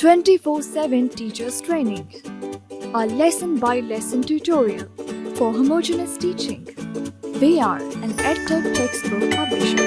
24/7 Teachers Training, a lesson-by-lesson tutorial for homogeneous teaching. We are an EdTech textbook publisher.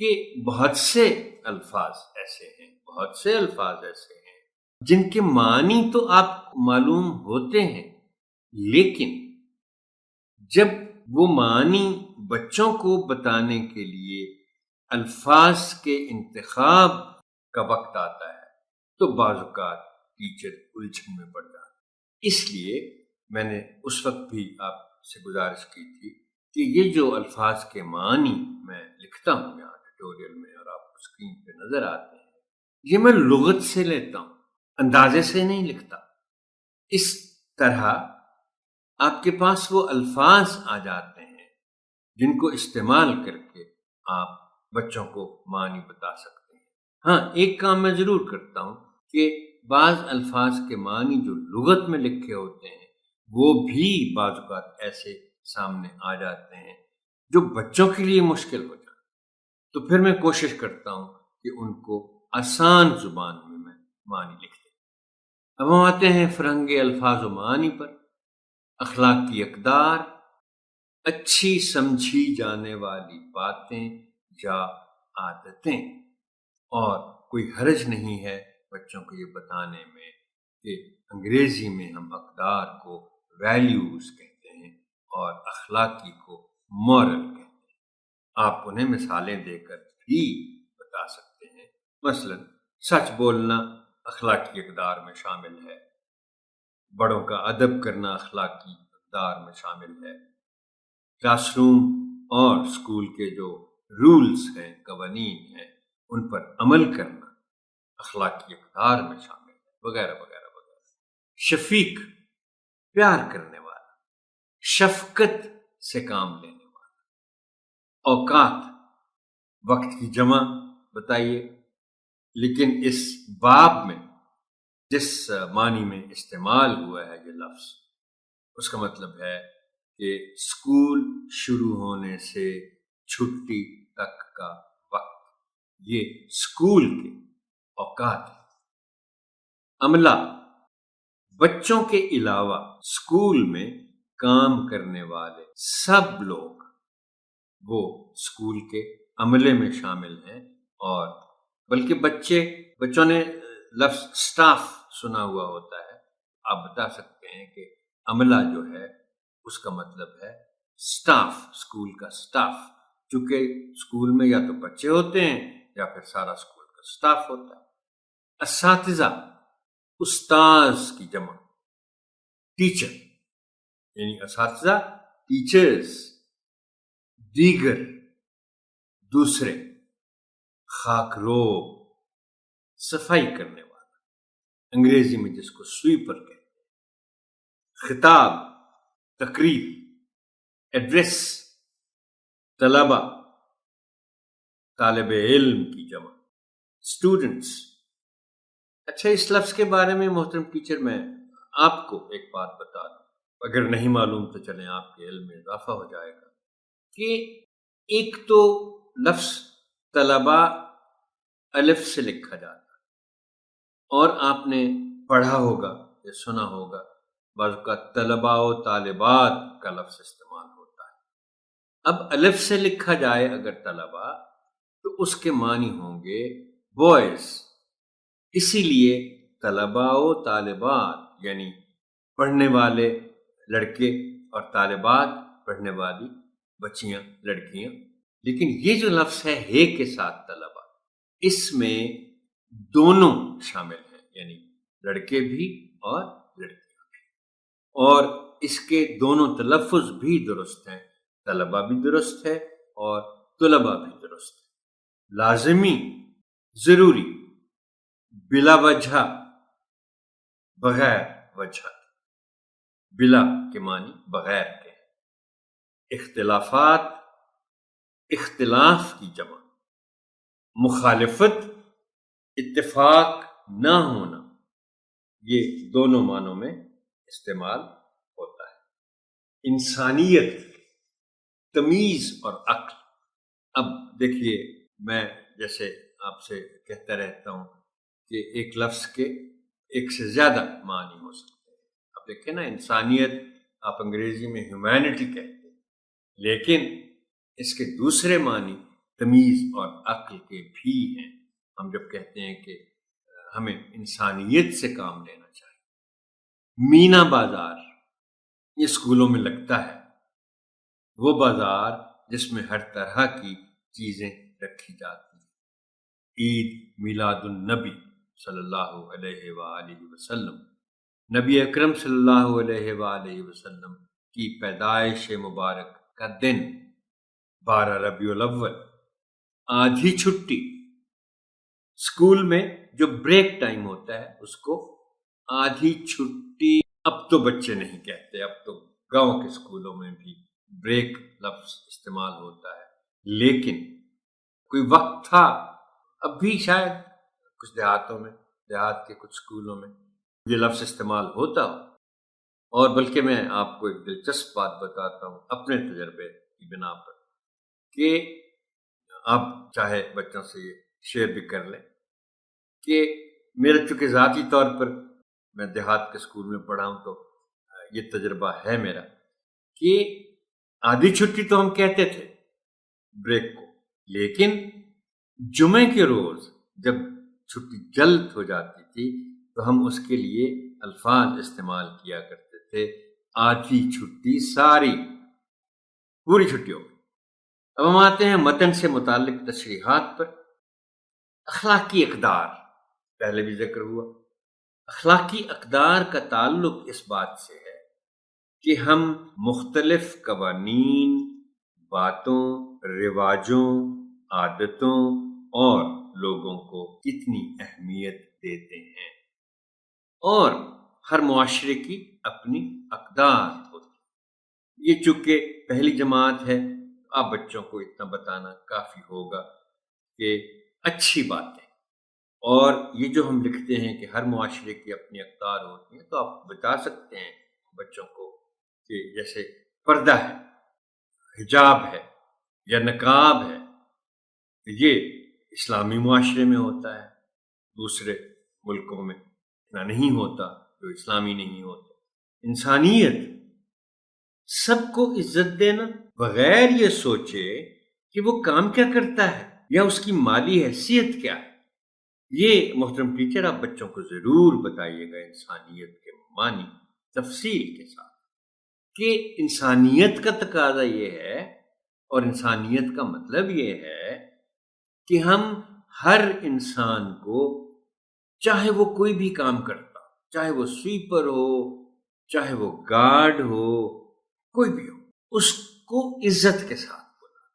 کہ بہت سے الفاظ ایسے ہیں جن کے معنی تو آپ کو معلوم ہوتے ہیں، لیکن جب وہ معنی بچوں کو بتانے کے لیے الفاظ کے انتخاب کا وقت آتا ہے تو بعض اوقات ٹیچر الجھن میں پڑ جاتا ہے۔ اس لیے میں نے اس وقت بھی آپ سے گزارش کی تھی کہ یہ جو الفاظ کے معنی میں لکھتا ہوں یہاں ٹیوٹوریل میں اور آپ کو اسکرین پہ نظر آتے ہیں، یہ میں لغت سے لیتا ہوں، اندازے سے نہیں لکھتا۔ اس طرح آپ کے پاس وہ الفاظ آ جاتے ہیں جن کو استعمال کر کے آپ بچوں کو معنی بتا سکتے ہیں۔ ہاں، ایک کام میں ضرور کرتا ہوں کہ بعض الفاظ کے معنی جو لغت میں لکھے ہوتے ہیں وہ بھی بعض اوقات ایسے سامنے آ جاتے ہیں جو بچوں کے لیے مشکل ہو جاتے، تو پھر میں کوشش کرتا ہوں کہ ان کو آسان زبان میں معنی لکھ دیں۔ اب ہم آتے ہیں فرہنگ الفاظ و معانی پر۔ اخلاقی اقدار، اچھی سمجھی جانے والی باتیں یا عادتیں، اور کوئی حرج نہیں ہے بچوں کو یہ بتانے میں کہ انگریزی میں ہم اقدار کو ویلیوز کہتے ہیں اور اخلاقی کو مورل کہتے ہیں۔ آپ انہیں مثالیں دے کر بھی بتا سکتے ہیں۔ مثلا سچ بولنا اخلاقی اقدار میں شامل ہے، بڑوں کا ادب کرنا اخلاقی اقدار میں شامل ہے، کلاس روم اور اسکول کے جو رولز ہیں، قوانین ہیں، ان پر عمل کرنا اخلاقی اقدار میں شامل ہے، وغیرہ وغیرہ وغیرہ۔ شفیق، پیار کرنے والا، شفقت سے کام لینے والا۔ اوقات، وقت کی جمع بتائیے، لیکن اس باب میں جس معنی میں استعمال ہوا ہے یہ لفظ، اس کا مطلب ہے کہ اسکول شروع ہونے سے چھٹی تک کا وقت، یہ اسکول کے اوقات ہیں۔ عملہ، بچوں کے علاوہ اسکول میں کام کرنے والے سب لوگ وہ اسکول کے عملے میں شامل ہیں، اور بلکہ بچوں نے لفظ سٹاف سنا ہوا ہوتا ہے، آپ بتا سکتے ہیں کہ عملہ جو ہے اس کا مطلب ہے سٹاف، اسکول کا سٹاف، چونکہ اسکول میں یا تو بچے ہوتے ہیں یا پھر سارا اسکول کا سٹاف ہوتا ہے۔ اساتذہ، استاذ کی جمع، ٹیچر یعنی اساتذہ، ٹیچرز، دیگر، دوسرے، خاکروب، صفائی کرنے والا، انگریزی میں جس کو سویپر کہتے ہیں۔ خطاب، تقریر، ایڈریس، طلبہ، طالب علم کی جمع، اسٹوڈنٹس۔ اچھا، اس لفظ کے بارے میں محترم ٹیچر میں آپ کو ایک بات بتا دوں، اگر نہیں معلوم تو چلیں آپ کے علم میں اضافہ ہو جائے گا، کہ ایک تو لفظ طلبہ الف سے لکھا جاتا ہے، اور آپ نے پڑھا ہوگا یا سنا ہوگا بعض کا طلباء و طالبات کا لفظ استعمال ہوتا ہے۔ اب الف سے لکھا جائے اگر طلباء تو اس کے معنی ہوں گے بوائز، اسی لیے طلباء و طالبات یعنی پڑھنے والے لڑکے اور طالبات پڑھنے والی بچیاں، لڑکیاں۔ لیکن یہ جو لفظ ہے ہے کے ساتھ طلباء، اس میں دونوں شامل ہیں، یعنی لڑکے بھی اور لڑکیاں بھی، اور اس کے دونوں تلفظ بھی درست ہیں، طلباء بھی درست ہے اور طلباء بھی درست ہے۔ لازمی، ضروری، بلا وجہ، بغیر وجہ، بلا کے معنی بغیر کے۔ اختلافات، اختلاف کی جمع، مخالفت، اتفاق نہ ہونا، یہ دونوں معنوں میں استعمال ہوتا ہے۔ انسانیت، تمیز اور عقل۔ اب دیکھیے، میں جیسے آپ سے کہتا رہتا ہوں کہ ایک لفظ کے ایک سے زیادہ معنی ہو سکتے ہیں۔ اب دیکھیں نا، انسانیت آپ انگریزی میں ہیومینٹی کہتے ہیں، لیکن اس کے دوسرے معنی تمیز اور عقل کے بھی ہیں۔ ہم جب کہتے ہیں کہ ہمیں انسانیت سے کام لینا چاہیے، مینا بازار یہ اسکولوں میں لگتا ہے، وہ بازار جس میں ہر طرح کی چیزیں رکھی جاتی ہیں۔ عید میلاد النبی صلی اللہ علیہ وآلہ وسلم، نبی اکرم صلی اللہ علیہ وآلہ وسلم کی پیدائش مبارک کا دن 12 ربیع الاول، آدھی چھٹی، اسکول میں جو بریک ٹائم ہوتا ہے اس کو آدھی چھٹی اب تو بچے نہیں کہتے، اب تو گاؤں کے اسکولوں میں بھی بریک لفظ استعمال ہوتا ہے، لیکن کوئی وقت تھا، اب بھی شاید کچھ دیہاتوں میں، دیہات کے کچھ اسکولوں میں یہ لفظ استعمال ہوتا ہو۔ اور بلکہ میں آپ کو ایک دلچسپ بات بتاتا ہوں اپنے تجربے کی بنا پر، کہ آپ چاہے بچوں سے یہ شیئر بھی کر لیں کہ میرا چونکہ ذاتی طور پر میں دیہات کے اسکول میں پڑھا ہوں تو یہ تجربہ ہے میرا، کہ آدھی چھٹی تو ہم کہتے تھے بریک کو، لیکن جمعے کے روز جب چھٹی جلد ہو جاتی تھی تو ہم اس کے لیے الفاظ استعمال کیا کرتے تھے، آدھی چھٹی ساری، پوری چھٹی ہو گئی۔ اب ہم آتے ہیں متن سے متعلق تشریحات پر۔ اخلاقی اقدار پہلے بھی ذکر ہوا۔ اخلاقی اقدار کا تعلق اس بات سے ہے کہ ہم مختلف قوانین، باتوں، رواجوں، عادتوں اور لوگوں کو کتنی اہمیت دیتے ہیں، اور ہر معاشرے کی اپنی اقدار ہوتی۔ یہ چونکہ پہلی جماعت ہے، آپ بچوں کو اتنا بتانا کافی ہوگا کہ اچھی باتیں، اور یہ جو ہم لکھتے ہیں کہ ہر معاشرے کی اپنی اقدار ہوتی ہیں، تو آپ بتا سکتے ہیں بچوں کو کہ جیسے پردہ ہے، حجاب ہے یا نقاب ہے، یہ اسلامی معاشرے میں ہوتا ہے، دوسرے ملکوں میں اتنا نہیں ہوتا جو اسلامی نہیں ہوتا۔ انسانیت، سب کو عزت دینا بغیر یہ سوچے کہ وہ کام کیا کرتا ہے یا اس کی مالی حیثیت کیا ہے، یہ محترم ٹیچر آپ بچوں کو ضرور بتائیے گا انسانیت کے معنی تفصیل کے ساتھ، کہ انسانیت کا تقاضا یہ ہے اور انسانیت کا مطلب یہ ہے کہ ہم ہر انسان کو، چاہے وہ کوئی بھی کام کرتا، چاہے وہ سویپر ہو، چاہے وہ گارڈ ہو، کوئی بھی ہو، اس کو عزت کے ساتھ بلانا،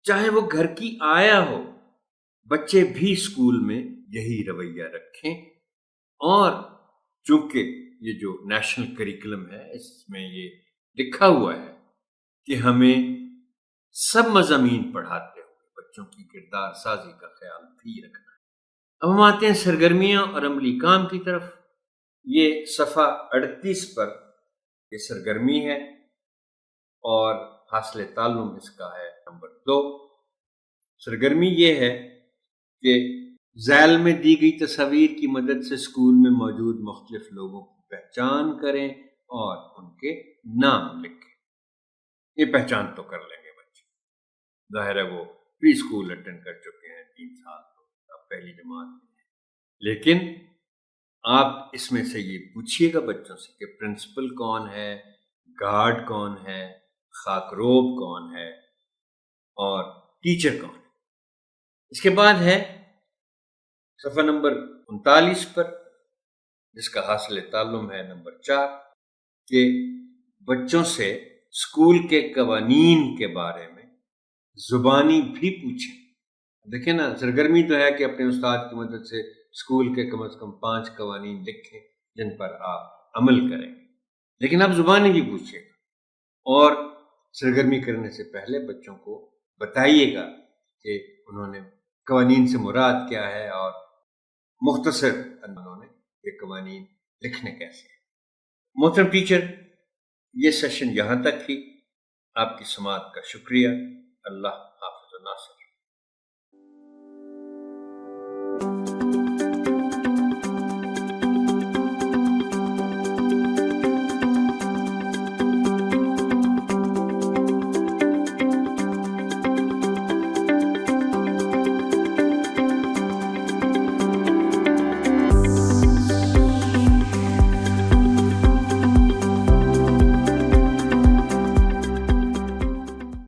چاہے وہ گھر کی آیا ہو۔ بچے بھی اسکول میں یہی رویہ رکھیں، اور چونکہ یہ جو نیشنل کریکولم ہے اس میں یہ لکھا ہوا ہے کہ ہمیں سب مضامین پڑھاتے ہوئے بچوں کی کردار سازی کا خیال بھی رکھنا ہے۔ اب ہم آتے ہیں سرگرمیاں اور عملی کام کی طرف۔ یہ صفحہ 38 پر یہ سرگرمی ہے، اور حاصل تعلم اس کا ہے نمبر 2۔ سرگرمی یہ ہے کہ ذیل میں دی گئی تصاویر کی مدد سے اسکول میں موجود مختلف لوگوں کی پہچان کریں اور ان کے نام لکھیں۔ یہ پہچان تو کر لیں گے بچے، ظاہر ہے وہ پری اسکول اٹینڈ کر چکے ہیں، 3 سال تو اب پہلی جماعت میں ہیں، لیکن آپ اس میں سے یہ پوچھیے گا بچوں سے کہ پرنسپل کون ہے، گارڈ کون ہے، خاکروب کون ہے، اور ٹیچر کون ہے۔ اس کے بعد ہے صفحہ نمبر 39 پر، جس کا حاصل تعلم ہے نمبر 4، کہ بچوں سے اسکول کے قوانین کے بارے میں زبانی بھی پوچھیں۔ دیکھیں نا، سرگرمی تو ہے کہ اپنے استاد کی مدد سے اسکول کے کم از کم 5 قوانین لکھیں جن پر آپ عمل کریں گے، لیکن آپ زبانی بھی پوچھیے گا، اور سرگرمی کرنے سے پہلے بچوں کو بتائیے گا کہ انہوں نے قوانین سے مراد کیا ہے، اور مختصر انہوں نے یہ قوانین لکھنے کیسے ہیں۔ محترم ٹیچر، یہ سیشن یہاں تک ہی۔ آپ کی سماعت کا شکریہ۔ اللہ حافظ و ناصر۔